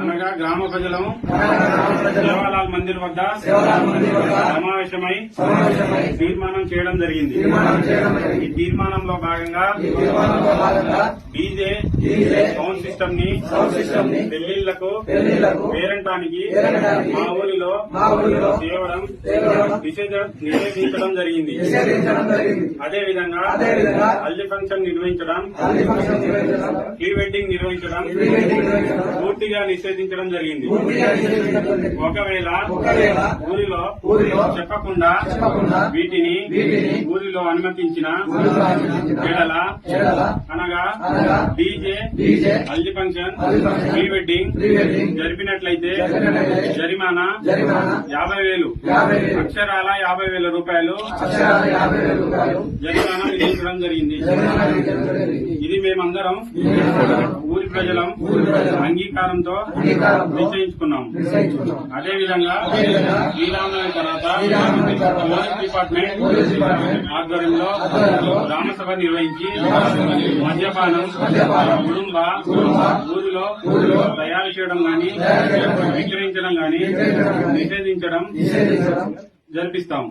అనగా గ్రామ ప్రజలము సేవాలాల్ మందిర్ వద్ద సమావేశమై తీర్మానం చేయడం జరిగింది. ఈ తీర్మానంలో భాగంగా డీజే సౌండ్ సిస్టమ్ ని పెళ్లిళ్లకు పేరంటానికి మా ఊరిలో చేయడం నిషేధించడం జరిగింది. అదేవిధంగా హల్దీ ఫంక్షన్ నిర్వహించడం, ప్రీ వెడ్డింగ్ నిర్వహించడం పూర్తిగా నిషేధించడం జరిగింది. ఒకవేళ ఊరిలో చెప్పకుండా వీటిని ఊరిలో అనుమతించిన ఎడల అనగా DJ haldi function, pre wedding జరిపినట్లయితే జరిమానా 50,000 అక్షరాల 50,000 రూపాయలు జరిమానా విధించడం జరిగింది. ఇది మేమందరం ఊరి ప్రజలం అంగీకారంతో నిశ్చయించుకున్నాం. అదేవిధంగా శ్రీరామనవమి తర్వాత పోలీస్ డిపార్ట్మెంట్ ఆధ్వర్యంలో గ్రామసభ నిర్వహించి మద్యపానం కుటుంబ ఊరిలో తయారు చేయడం గాని విక్రయించడం గాని నిషేధించడం జరిపిస్తాం.